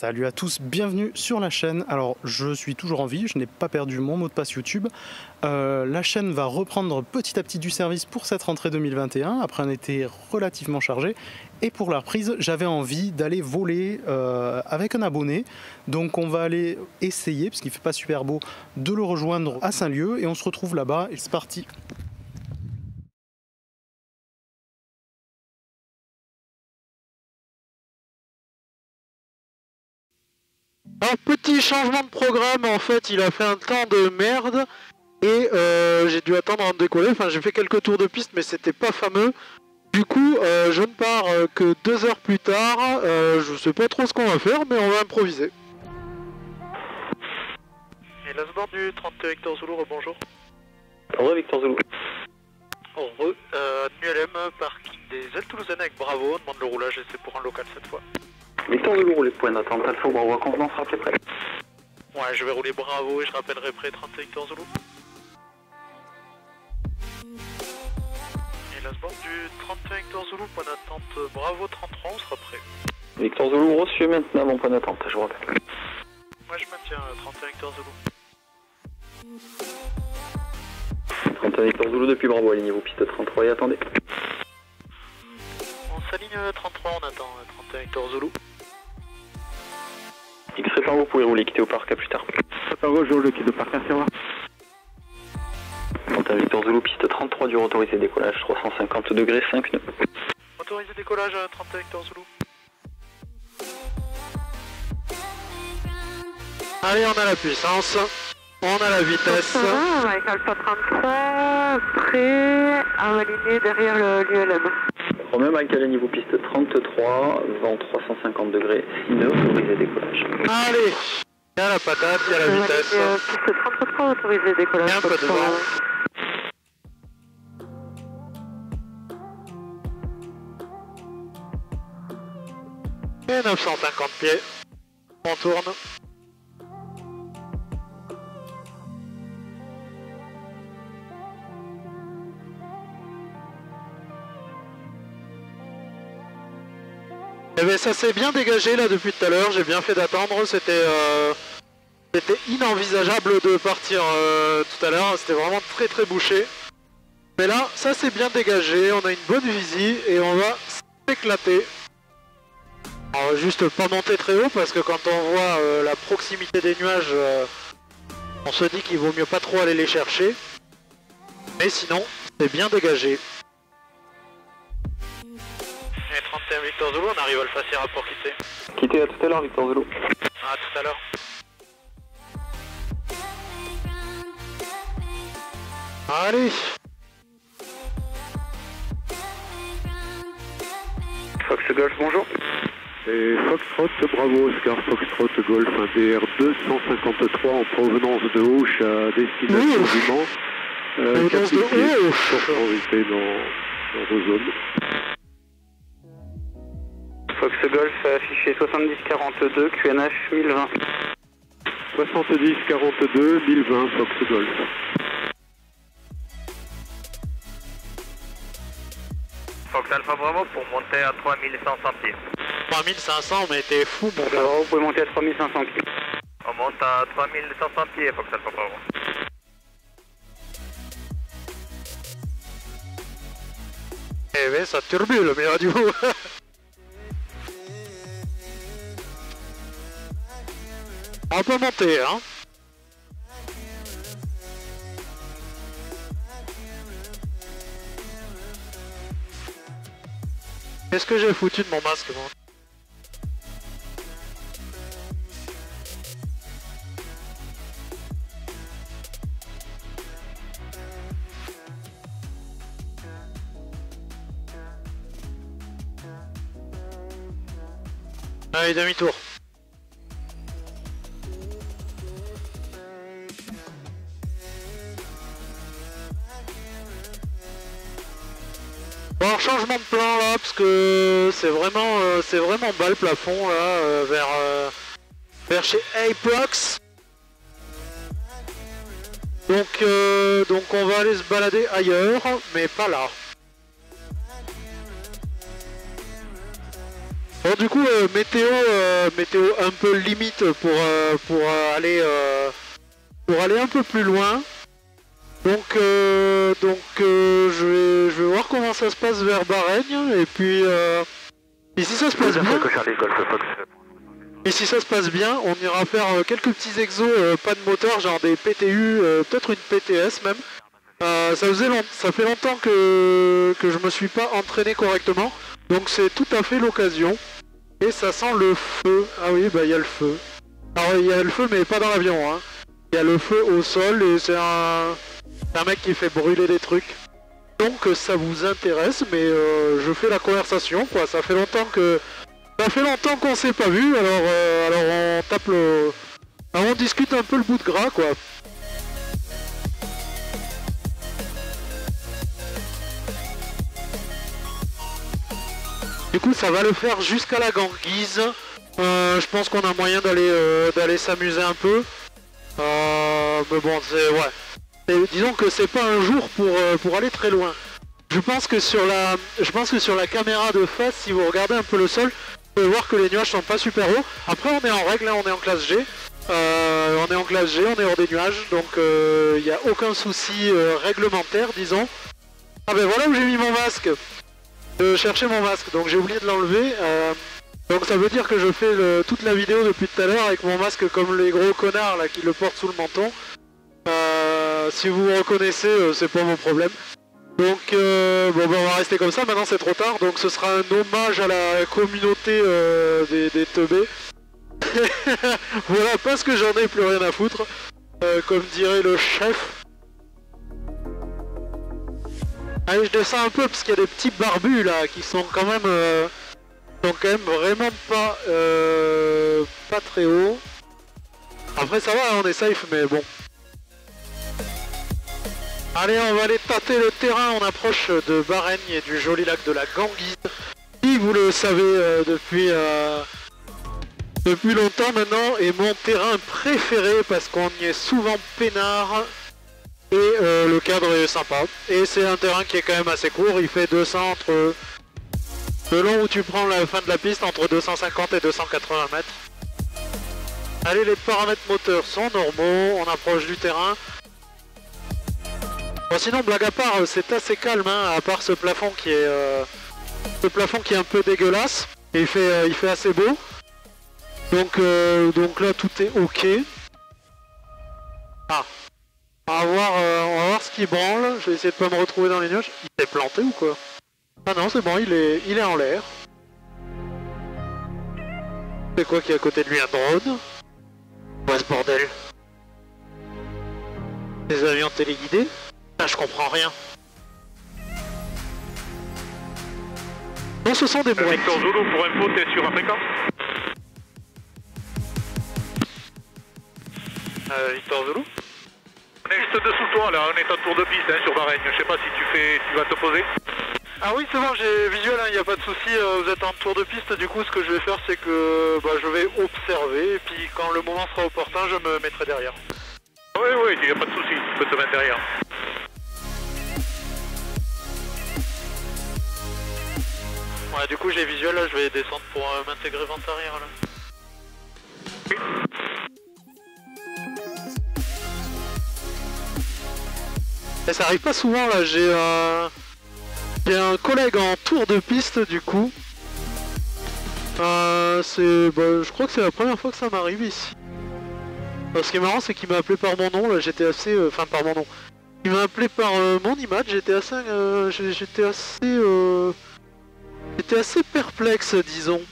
Salut à tous, bienvenue sur la chaîne. Alors je suis toujours en vie, je n'ai pas perdu mon mot de passe YouTube. La chaîne va reprendre petit à petit du service pour cette rentrée 2021 après un été relativement chargé. Et pour la reprise, j'avais envie d'aller voler avec un abonné. Donc on va aller essayer, parce qu'il ne fait pas super beau, de le rejoindre à Saint-Lieu. Et on se retrouve là-bas et c'est parti. Un petit changement de programme, en fait, il a fait un temps de merde et j'ai dû attendre avant de décoller. Enfin, j'ai fait quelques tours de piste, mais c'était pas fameux. Du coup, je ne pars que 2 heures plus tard. Je sais pas trop ce qu'on va faire, mais on va improviser. Et la seconde du 30 Victor Zulu, bonjour. Re Victor Zulu. Re, NULM, parking des ailes toulousaines avec Bravo. On demande le roulage et c'est pour un local cette fois. Victor Zulu, roulez point d'attente, Alpha Bravo, à convenance, rappelez prêt. Ouais, je vais rouler Bravo et je rappellerai près 30 Victor Zulu. Et la seconde du 31 Victor Zulu, point d'attente Bravo 33, on sera prêt. Victor Zulu, reçu maintenant mon point d'attente, je vous rappelle. Moi je maintiens 31 Victor Zulu. 31 Victor Zulu depuis Bravo, alignez-vous piste 33 et attendez. On s'aligne 33, on attend 31 Victor Zulu. X-Ray Fargo, vous pouvez rouler, quitter au parc, à plus tard. Fargo, je roule le quitte au parc, merci, au revoir. 31 Victor Zulu, piste 33, dur autorisé décollage, 350 degrés, 5 nœuds. Autorisé décollage 31 Victor Zulu. Allez, on a la puissance, on a la vitesse. Avec Alpha 33, prêt à aligner derrière l'ULM. Romain Michael, niveau piste 33, vent 350 degrés, 6 nœuds, autorisé décollage. Allez, il y a la patate, il y a la vitesse. Piste 33, autorisé décollage. Il y a un peu de vent. Et 950 pieds. On tourne. Eh bien, ça s'est bien dégagé là depuis tout à l'heure, j'ai bien fait d'attendre, c'était inenvisageable de partir tout à l'heure, c'était vraiment très bouché. Mais là, ça s'est bien dégagé, on a une bonne visie et on va s'éclater. On va juste pas monter très haut parce que quand on voit la proximité des nuages, on se dit qu'il vaut mieux pas trop aller les chercher. Mais sinon, c'est bien dégagé. Et 31 Victor Zulu, on arrive à le Alpha Sierra pour quitter. Quittez à tout à l'heure, Victor Zulu. À tout à l'heure. Allez. Fox Golf, bonjour. Et Foxtrot, Bravo, Oscar, Foxtrot, Golf, un DR 253 en provenance de Auch à destination du Mans. Provenance de Auch. Pour transiter dans vos zones. Fox Golf, affiché 7042, QNH 1020. 7042, 1020, Fox Golf. Fox Alpha Bravo pour monter à 3500 pieds. 3500, mais t'es fou mon gars. Vous pouvez monter à 3500 pieds. On monte à 3500 pieds, Fox Alpha Bravo. Eh ben ça turbule, mais du coup. On peut monter, hein. Qu'est-ce que j'ai foutu de mon masque, moi? Allez, demi-tour. Bon, changement de plan là, parce que c'est vraiment bas le plafond là, vers chez Apex. Donc on va aller se balader ailleurs, mais pas là. Bon du coup météo un peu limite pour aller un peu plus loin. Donc je vais voir comment ça se passe vers Baregne et puis si ça se passe bien. Et si ça se passe bien, on ira faire quelques petits exos, pas de moteur, genre des PTU, peut-être une PTS même. Ça fait longtemps que je me suis pas entraîné correctement, donc c'est tout à fait l'occasion. Et ça sent le feu. Ah oui, bah il y a le feu. Alors il y a le feu mais pas dans l'avion, hein. Il y a le feu au sol et c'est un mec qui fait brûler des trucs. Donc ça vous intéresse, mais je fais la conversation quoi. Ça fait longtemps qu'on s'est pas vu, alors on tape le... Alors on discute un peu le bout de gras quoi. Du coup ça va le faire jusqu'à la Ganguise. Je pense qu'on a moyen d'aller s'amuser un peu. Mais bon c'est... ouais. Et disons que c'est pas un jour pour aller très loin. Je pense que sur la caméra de face, si vous regardez un peu le sol, vous pouvez voir que les nuages sont pas super hauts. Après on est en règle, là, on est en classe G. On est en classe G, on est hors des nuages, donc il n'y a aucun souci réglementaire, disons. Ah ben voilà où j'ai mis mon masque. Je cherchais mon masque, donc j'ai oublié de l'enlever. Donc ça veut dire que je fais toute la vidéo depuis tout à l'heure avec mon masque comme les gros connards là qui le portent sous le menton. Si vous me reconnaissez, c'est pas mon problème. Donc bon ben on va rester comme ça, maintenant c'est trop tard, donc ce sera un hommage à la communauté des teubés. Voilà, parce que j'en ai plus rien à foutre, comme dirait le chef. Allez, je descends un peu parce qu'il y a des petits barbus là qui sont quand même vraiment pas très hauts. Après ça va, on est safe, mais bon. Allez, on va aller tâter le terrain, on approche de Baregne et du joli lac de la Ganguise. Si vous le savez depuis longtemps maintenant, est mon terrain préféré parce qu'on y est souvent peinard et le cadre est sympa. Et c'est un terrain qui est quand même assez court, il fait 200 entre... Selon où tu prends la fin de la piste, entre 250 et 280 mètres. Allez, les paramètres moteurs sont normaux, on approche du terrain. Bon, sinon, blague à part, c'est assez calme, hein, à part ce plafond qui est un peu dégueulasse. Et il fait assez beau. Donc là, tout est ok. Ah, on va voir ce qui branle. Je vais essayer de pas me retrouver dans les nuages. Il s'est planté ou quoi? Ah non, c'est bon, il est en l'air. C'est quoi qui est à côté de lui? Un drone? Ouais, ce bordel. Des avions téléguidés? Ah, je comprends rien. Non, ce sont des mouettes. Victor Zulu, pour info, t'es sur un fréquence? Victor Zulu? On est juste dessous toi, là, on est en tour de piste hein, sur Baregne. Je sais pas si tu vas te poser. Ah oui, c'est bon, j'ai visuel, il n'y a pas de souci. Vous êtes en tour de piste, du coup, ce que je vais faire, c'est que je vais observer, et puis quand le moment sera opportun, je me mettrai derrière. Oui, il n'y a pas de souci, tu peux te mettre derrière. Ouais, du coup, j'ai visuel, là, je vais descendre pour m'intégrer vent arrière, là. Oui. Et ça arrive pas souvent, là, j'ai un collègue en tour de piste, du coup. Je crois que c'est la première fois que ça m'arrive ici. Ce qui est marrant, c'est qu'il m'a appelé par mon nom, là, j'étais assez... Enfin, par mon nom. Il m'a appelé par mon image, j'étais assez perplexe, disons.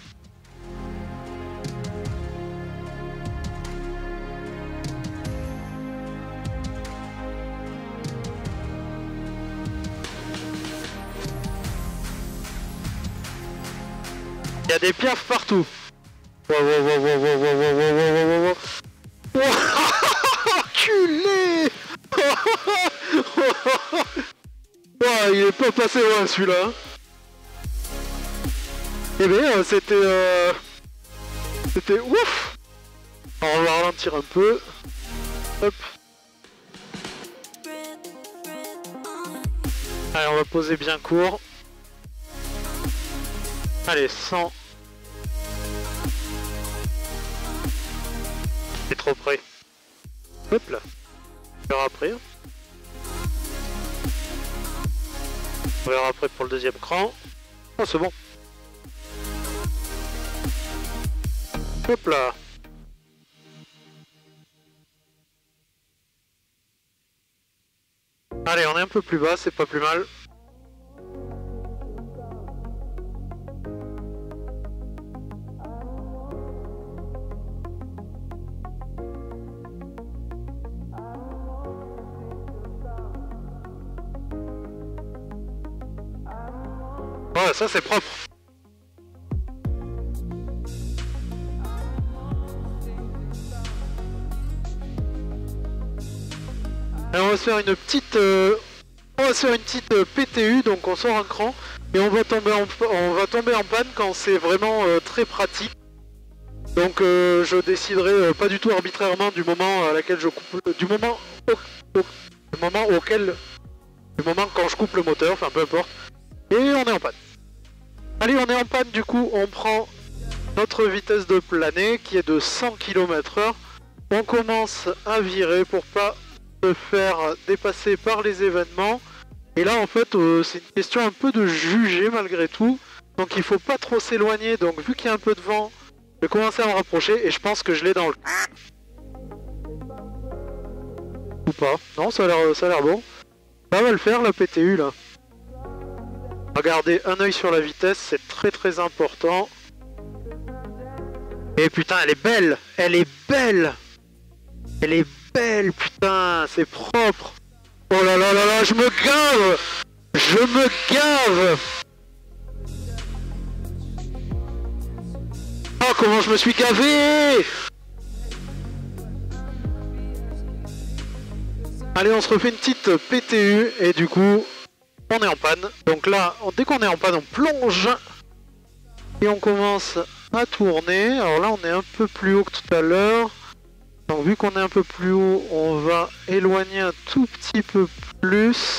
Il y a des piafs partout. Wow. Enculé. Oh, il est pas passé loin celui-là. Eh bien, c'était ouf. Alors, on va ralentir un peu. Hop. Allez, on va poser bien court. Allez, 100. C'est trop près. Hop là. On verra après. On verra après pour le deuxième cran. Oh, c'est bon. Hop là. Allez, on est un peu plus bas, c'est pas plus mal. Voilà, ça c'est propre. Et on va se faire une petite, PTU, donc on sort un cran et on va tomber en panne quand c'est vraiment très pratique. Donc je déciderai pas du tout arbitrairement du moment à laquelle je coupe, du moment quand je coupe le moteur, enfin peu importe. Et on est en panne. Allez, on est en panne, du coup on prend notre vitesse de planée qui est de 100 km/h. On commence à virer pour pas se faire dépasser par les événements. Et là en fait c'est une question un peu de juger malgré tout. Donc il faut pas trop s'éloigner, donc vu qu'il y a un peu de vent, je vais commencer à me rapprocher et je pense que je l'ai dans le... Ou pas. Non, ça a l'air bon. Ça va le faire la PTU là. Regardez, un œil sur la vitesse, c'est très très important. Et putain, elle est belle. Elle est belle. Elle est belle, putain, c'est propre. Oh là là là là, je me gave. Je me gave. Oh, comment je me suis gavé. Allez, on se refait une petite PTU et du coup, on est en panne. Donc là, dès qu'on est en panne, on plonge et on commence à tourner. Alors là, on est un peu plus haut que tout à l'heure. Donc vu qu'on est un peu plus haut, on va éloigner un tout petit peu plus.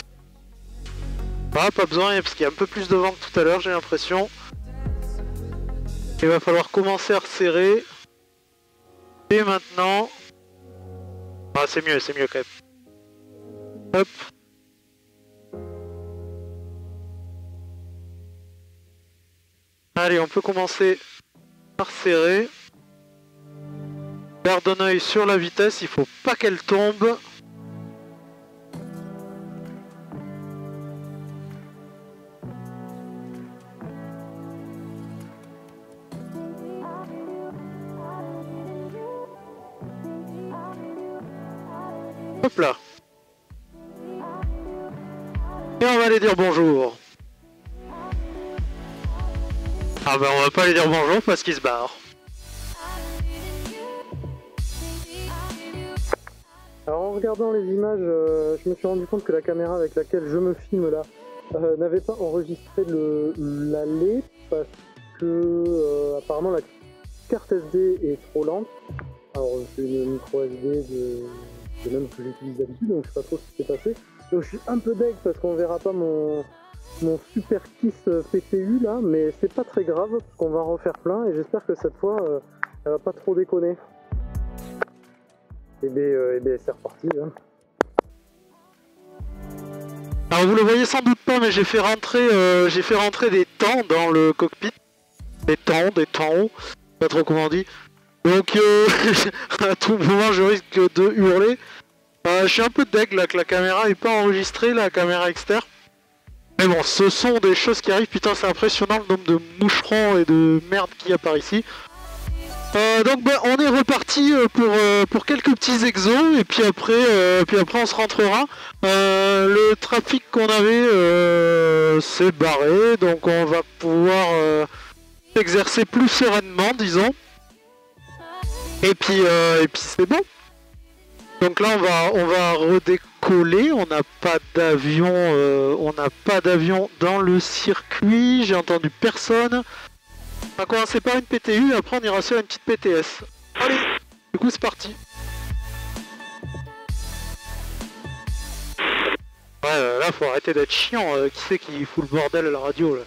Ah, pas besoin, parce qu'il y a un peu plus de vent que tout à l'heure, j'ai l'impression. Il va falloir commencer à resserrer. Et maintenant... Ah, c'est mieux quand même. Hop. Allez, on peut commencer à resserrer. Garde un œil sur la vitesse, il faut pas qu'elle tombe. Hop là. Et on va aller dire bonjour. Ah bah on va pas aller dire bonjour parce qu'ils se barrent. Alors en regardant les images, je me suis rendu compte que la caméra avec laquelle je me filme là n'avait pas enregistré l'allée parce que apparemment la carte SD est trop lente. Alors c'est une micro SD de même que j'utilise d'habitude, donc je sais pas trop ce qui s'est passé. Donc je suis un peu deg parce qu'on verra pas mon super kiss PTU là, mais c'est pas très grave parce qu'on va en refaire plein et j'espère que cette fois elle va pas trop déconner. Et bien c'est reparti hein. Alors vous le voyez sans doute pas, mais j'ai fait rentrer des temps dans le cockpit. Des temps, pas trop comment on dit. Donc à tout moment je risque de hurler. Je suis un peu deg là que la caméra n'est pas enregistrée, la caméra externe. Mais bon, ce sont des choses qui arrivent, putain c'est impressionnant le nombre de moucherons et de merde qu'il y a par ici. Donc bah, on est reparti pour quelques petits exos et puis après on se rentrera. Le trafic qu'on avait s'est barré, donc on va pouvoir s'exercer plus sereinement, disons. Et puis c'est bon. Donc là on va redécoller. On n'a pas d'avion, dans le circuit. J'ai entendu personne. On va commencer par une PTU, après on ira sur une petite PTS. Allez, du coup c'est parti. Ouais, là faut arrêter d'être chiant, qui c'est qui fout le bordel à la radio là.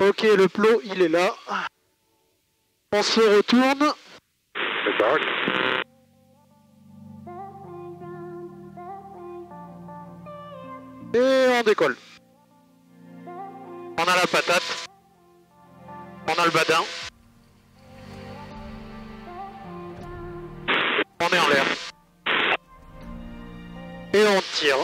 Ok, le plot il est là. On se retourne. décolle. On a la patate. On a le badin. On est en l'air. Et on tire.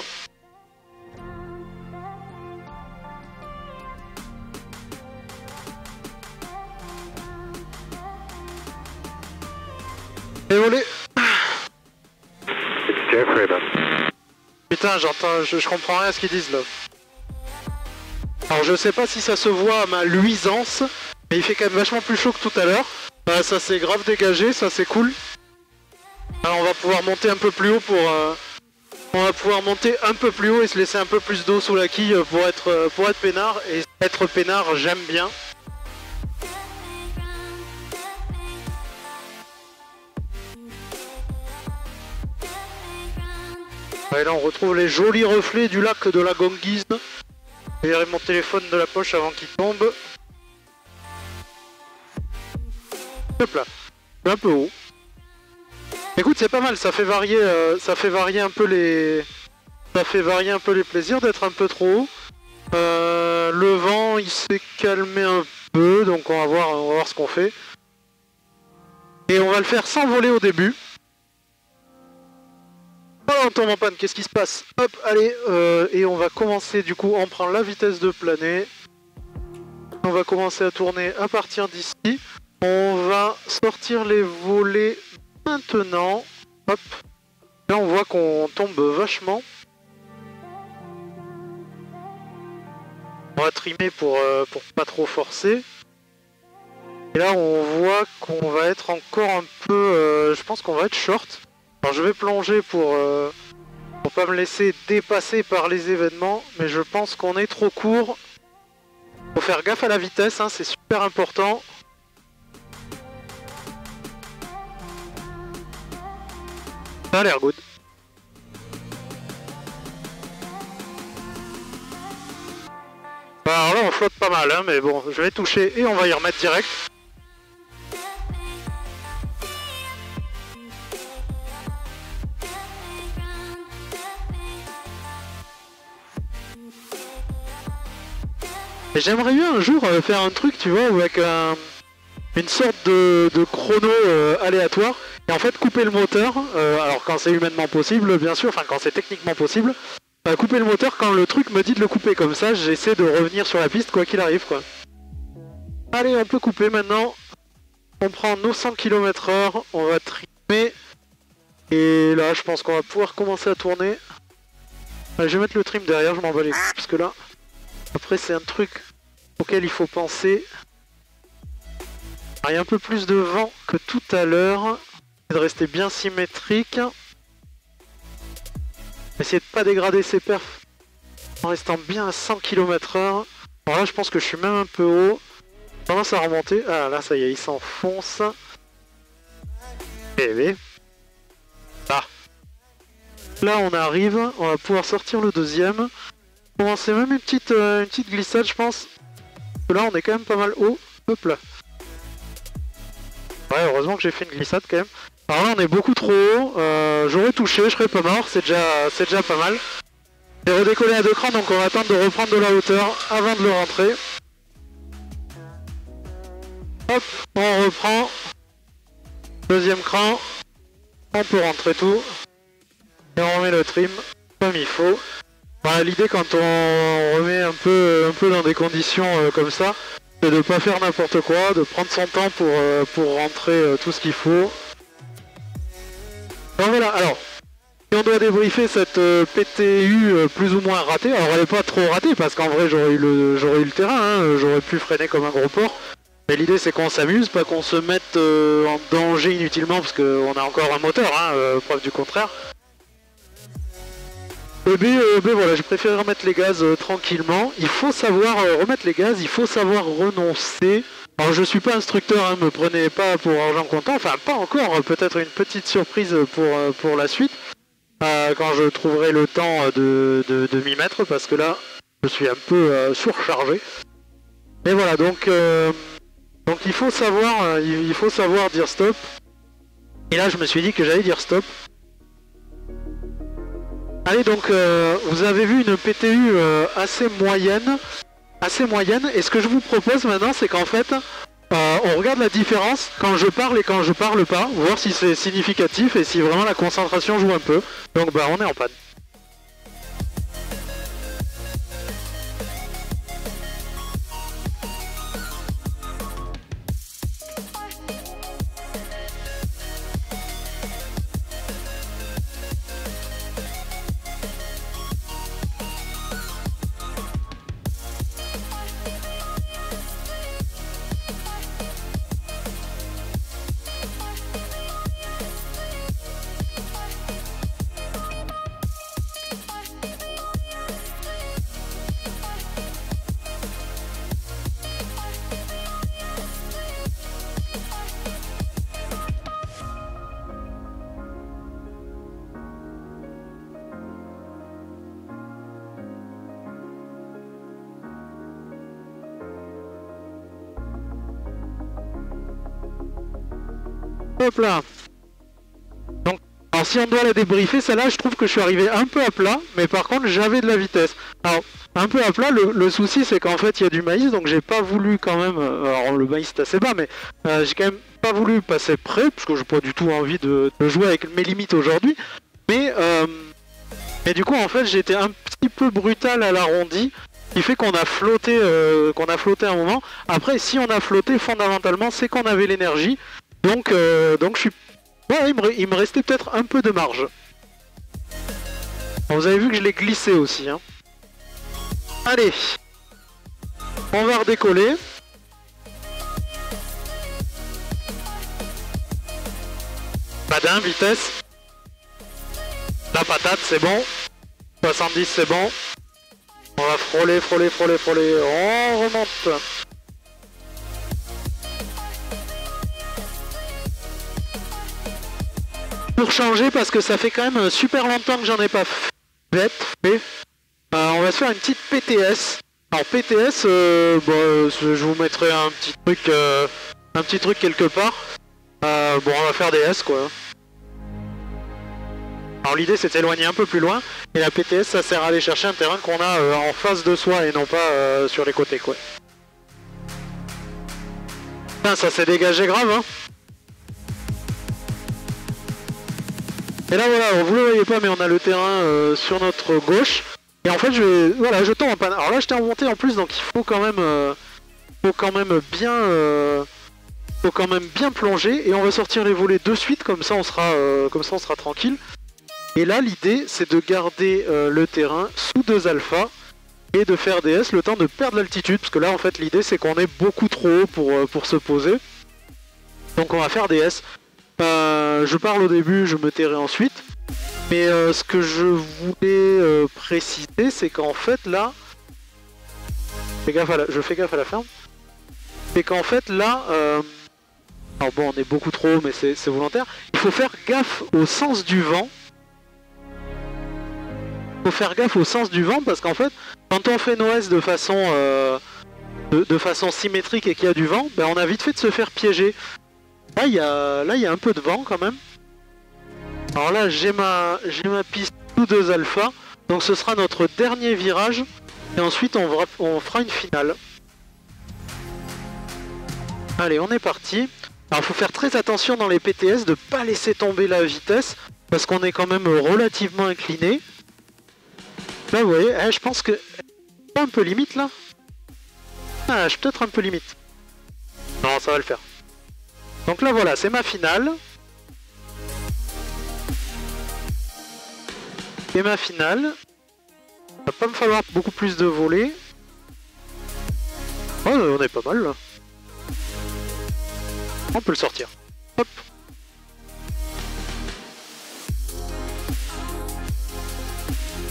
Et volé. Putain, j'entends, je comprends rien à ce qu'ils disent là. Alors je sais pas si ça se voit à ma luisance, mais il fait quand même vachement plus chaud que tout à l'heure. Ça s'est grave dégagé, ça c'est cool. Alors on va pouvoir monter un peu plus haut pour... on va pouvoir monter un peu plus haut et se laisser un peu plus d'eau sous la quille pour être peinard. Et être peinard, j'aime bien. Et là on retrouve les jolis reflets du lac de la Gonguise. Je vais virer mon téléphone de la poche avant qu'il tombe. Hop là, un peu haut. Écoute, c'est pas mal, ça fait varier un peu les plaisirs d'être un peu trop haut. Le vent il s'est calmé un peu, donc on va voir ce qu'on fait. Et on va le faire sans voler au début. Voilà, on tombe en panne, qu'est-ce qui se passe? Hop, allez, et on va commencer du coup, on prend la vitesse de planer. On va commencer à tourner à partir d'ici. On va sortir les volets maintenant. Hop. Là on voit qu'on tombe vachement. On va trimer pour pas trop forcer. Et là on voit qu'on va être encore un peu... je pense qu'on va être short. Alors je vais plonger pour pas me laisser dépasser par les événements, mais je pense qu'on est trop court. Faut faire gaffe à la vitesse, hein, c'est super important. Ça a l'air good. Alors là on flotte pas mal, hein, mais bon, je vais toucher et on va y remettre direct. J'aimerais bien un jour faire un truc, tu vois, avec une sorte de chrono aléatoire, et en fait couper le moteur, alors quand c'est humainement possible, bien sûr, enfin quand c'est techniquement possible, couper le moteur quand le truc me dit de le couper, comme ça j'essaie de revenir sur la piste quoi qu'il arrive, quoi. Allez, on peut couper maintenant, on prend nos 100 km/h, on va trimer, et là je pense qu'on va pouvoir commencer à tourner. Allez, je vais mettre le trim derrière, je m'en bats les couilles, parce que là... Après c'est un truc auquel il faut penser. Alors, il y a un peu plus de vent que tout à l'heure. De rester bien symétrique. Essayer de pas dégrader ses perfs en restant bien à 100 km/h. Alors là je pense que je suis même un peu haut. Je commence à remonter. Ah là ça y est, il s'enfonce. Eh ah. Là on arrive, on va pouvoir sortir le deuxième. Commencer même une petite glissade je pense. Là on est quand même pas mal haut. Hop là. Ouais, heureusement que j'ai fait une glissade quand même. Alors là on est beaucoup trop haut. J'aurais touché, je serais pas mort, c'est déjà pas mal. J'ai redécollé à 2 crans, donc on va attendre de reprendre de la hauteur avant de le rentrer. Hop, on reprend. Deuxième cran. On peut rentrer tout. Et on remet le trim comme il faut. Voilà, l'idée quand on remet un peu dans des conditions comme ça, c'est de pas faire n'importe quoi, de prendre son temps pour rentrer tout ce qu'il faut. Donc voilà, alors, si on doit débriefer cette PTU plus ou moins ratée, alors elle est pas trop ratée parce qu'en vrai j'aurais eu le terrain, hein, j'aurais pu freiner comme un gros porc. Mais l'idée c'est qu'on s'amuse, pas qu'on se mette en danger inutilement parce qu'on a encore un moteur, hein, preuve du contraire. Voilà, j'ai préféré remettre les gaz tranquillement. Il faut savoir remettre les gaz, il faut savoir renoncer. Alors je suis pas instructeur, hein, me prenez pas pour argent comptant, enfin pas encore, peut-être une petite surprise pour la suite. Quand je trouverai le temps de m'y mettre, parce que là je suis un peu surchargé. Mais voilà, donc il faut savoir dire stop. Et là je me suis dit que j'allais dire stop. Allez, donc vous avez vu une PTU assez moyenne. Et ce que je vous propose maintenant, c'est qu'en fait, on regarde la différence quand je parle et quand je parle pas, voir si c'est significatif et si vraiment la concentration joue un peu. Donc bah on est en panne. Hop là. Donc, alors si on doit la débriefer, celle-là, je trouve que je suis arrivé un peu à plat, mais par contre j'avais de la vitesse. Alors, un peu à plat, le souci c'est qu'en fait il y a du maïs, donc j'ai pas voulu quand même, alors le maïs c'est assez bas, mais j'ai quand même pas voulu passer près, parce que j'ai pas du tout envie de jouer avec mes limites aujourd'hui. Mais du coup en fait j'ai été un petit peu brutal à l'arrondi, ce qui fait qu'on a flotté un moment. Après si on a flotté fondamentalement c'est qu'on avait l'énergie. Donc je suis... Ouais, il me restait peut-être un peu de marge. Bon, vous avez vu que je l'ai glissé aussi. Hein. Allez. On va redécoller. Badin, vitesse. La patate, c'est bon. 70, c'est bon. On va frôler. On remonte. Pour changer, parce que ça fait quand même super longtemps que j'en ai pas fait, on va se faire une petite PTS. Alors PTS, je vous mettrai un petit truc quelque part. Bon, on va faire des S quoi. Alors l'idée c'est d'éloigner un peu plus loin, et la PTS ça sert à aller chercher un terrain qu'on a en face de soi et non pas sur les côtés quoi. Putain, ça s'est dégagé grave hein. Et là voilà, vous le voyez pas mais on a le terrain sur notre gauche. Et en fait je tombe en panne. Alors là j'étais en montée en plus, donc il faut quand même bien plonger. Et on va sortir les volets de suite, comme ça on sera tranquille. Et là l'idée c'est de garder le terrain sous 2 alpha et de faire des S le temps de perdre l'altitude. Parce que là en fait l'idée c'est qu'on est beaucoup trop haut pour se poser. Donc on va faire des S. Je parle au début, je me tairai ensuite. Mais ce que je voulais préciser, c'est qu'en fait là... je fais gaffe à la ferme. C'est qu'en fait là... Alors bon, on est beaucoup trop haut, mais c'est volontaire. Il faut faire gaffe au sens du vent. Il faut faire gaffe au sens du vent, parce qu'en fait, quand on fait nos S de façon symétrique et qu'il y a du vent, ben on a vite fait de se faire piéger. Là il y a un peu de vent quand même. Alors là j'ai ma piste sous 2 alpha, donc ce sera notre dernier virage et ensuite on fera une finale. Allez, on est parti. Alors il faut faire très attention dans les PTS de pas laisser tomber la vitesse parce qu'on est quand même relativement incliné. Là vous voyez, je pense que... un peu limite là. Ah, je suis peut-être un peu limite. Non, ça va le faire. Donc là voilà, c'est ma finale. Et ma finale. Il va pas me falloir beaucoup plus de volets. Oh, on est pas mal là. On peut le sortir. Hop.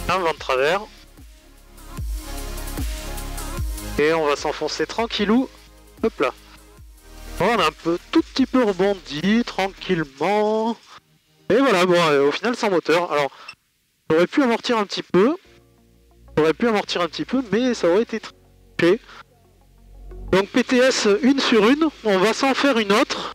Un vent de travers. Et on va s'enfoncer tranquillou. Hop là. On a tout petit peu rebondi, tranquillement. Et voilà, bon, au final sans moteur. Alors, j'aurais pu amortir un petit peu. Mais ça aurait été très... Donc PTS une sur une, on va s'en faire une autre.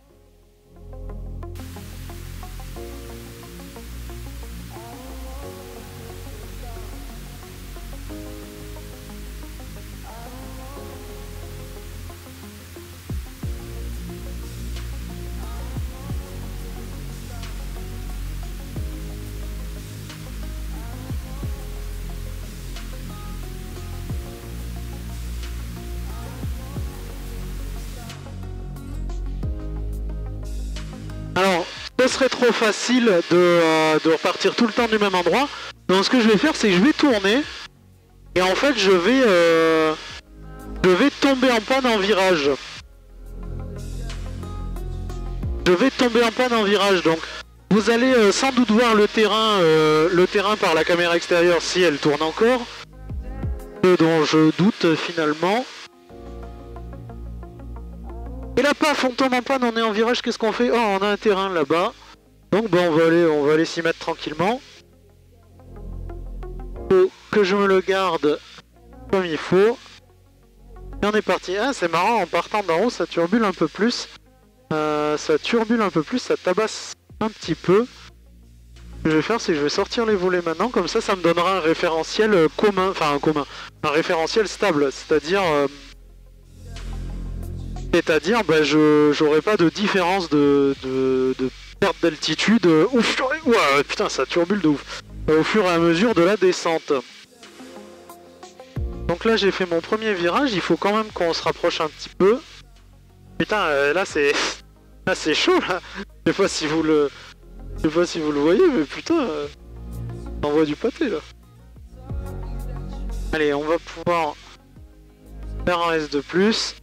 ce serait trop facile de repartir tout le temps du même endroit. Donc ce que je vais faire, c'est que je vais tourner. Et en fait, je vais tomber en panne en virage. Je vais tomber en panne en virage, donc vous allez sans doute voir le terrain par la caméra extérieure si elle tourne encore. Dont je doute finalement. Et là, paf, on tombe en panne, on est en virage, qu'est-ce qu'on fait? Oh, on a un terrain là-bas. Donc on va aller s'y mettre tranquillement. Faut que je me le garde comme il faut. Et on est parti. Ah, c'est marrant, en partant d'en haut, ça turbule un peu plus. Ça tabasse un petit peu. Ce que je vais faire, c'est que je vais sortir les volets maintenant, comme ça me donnera un référentiel commun, un référentiel stable, c'est-à-dire bah, j'aurai pas de différence de perte d'altitude. Ouf, ouais, putain, ça turbule de ouf. Au fur et à mesure de la descente. Donc là, j'ai fait mon premier virage, il faut quand même qu'on se rapproche un petit peu. Putain, là c'est chaud là. Je sais pas si vous le voyez, mais putain, on voit du pâté là. Allez, on va pouvoir faire un S de plus.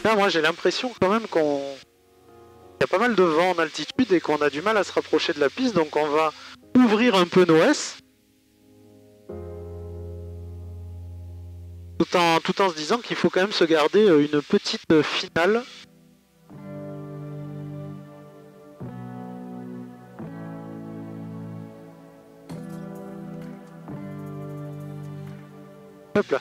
Là, moi j'ai l'impression quand même qu'il y a pas mal de vent en altitude et qu'on a du mal à se rapprocher de la piste, donc on va ouvrir un peu nos S. Tout en se disant qu'il faut quand même se garder une petite finale. Hop là.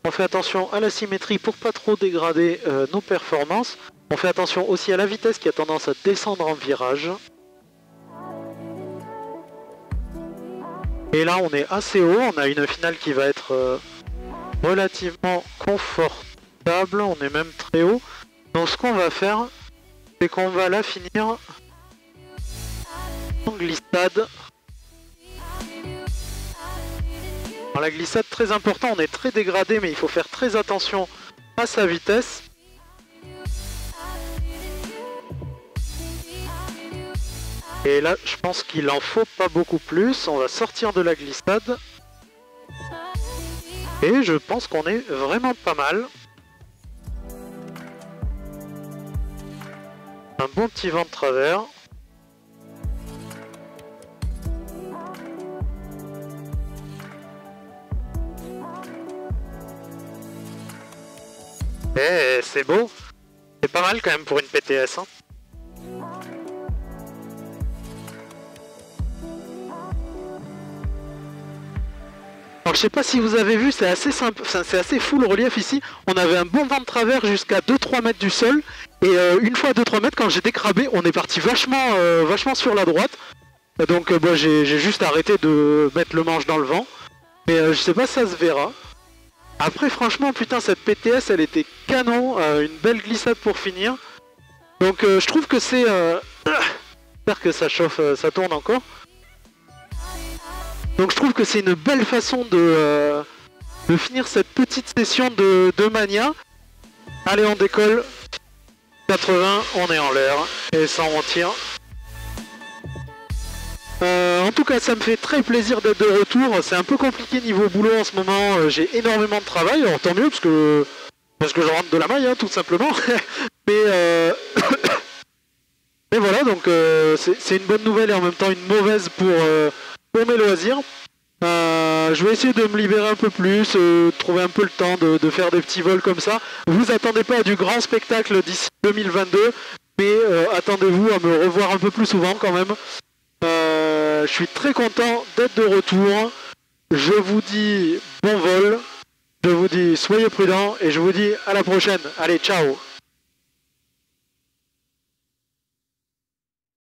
On fait attention à la symétrie pour pas trop dégrader nos performances. On fait attention aussi à la vitesse qui a tendance à descendre en virage. Et là on est assez haut, on a une finale qui va être relativement confortable, on est même très haut. Donc ce qu'on va faire, c'est qu'on va la finir en glissade. Alors la glissade, très important, on est très dégradé, mais il faut faire très attention à sa vitesse. Et là, je pense qu'il en faut pas beaucoup plus. On va sortir de la glissade. Et je pense qu'on est vraiment pas mal. Un bon petit vent de travers. Eh, c'est beau. C'est pas mal quand même pour une PTS. Hein. Alors, je sais pas si vous avez vu, c'est assez simple, c'est assez full relief ici. On avait un bon vent de travers jusqu'à 2-3 mètres du sol. Et une fois à 2-3 mètres, quand j'ai décrabé, on est parti vachement sur la droite. Donc bah, j'ai juste arrêté de mettre le manche dans le vent. Mais je sais pas si ça se verra. Après franchement, putain, cette PTS, elle était canon. Une belle glissade pour finir. Donc je trouve que c'est... J'espère que ça chauffe, ça tourne encore. Donc je trouve que c'est une belle façon de finir cette petite session de Mania. Allez, on décolle. 80, on est en l'air. Et ça, on tire. En tout cas, ça me fait très plaisir d'être de retour. C'est un peu compliqué niveau boulot en ce moment. J'ai énormément de travail. Alors tant mieux, parce que je rentre de la maille, hein, tout simplement. Mais voilà, donc c'est une bonne nouvelle et en même temps une mauvaise pour mes loisirs. Je vais essayer de me libérer un peu plus, trouver un peu le temps de faire des petits vols comme ça. Vous attendez pas à du grand spectacle d'ici 2022, mais attendez-vous à me revoir un peu plus souvent quand même. Je suis très content d'être de retour. Je vous dis bon vol, je vous dis soyez prudents et je vous dis à la prochaine. Allez, ciao!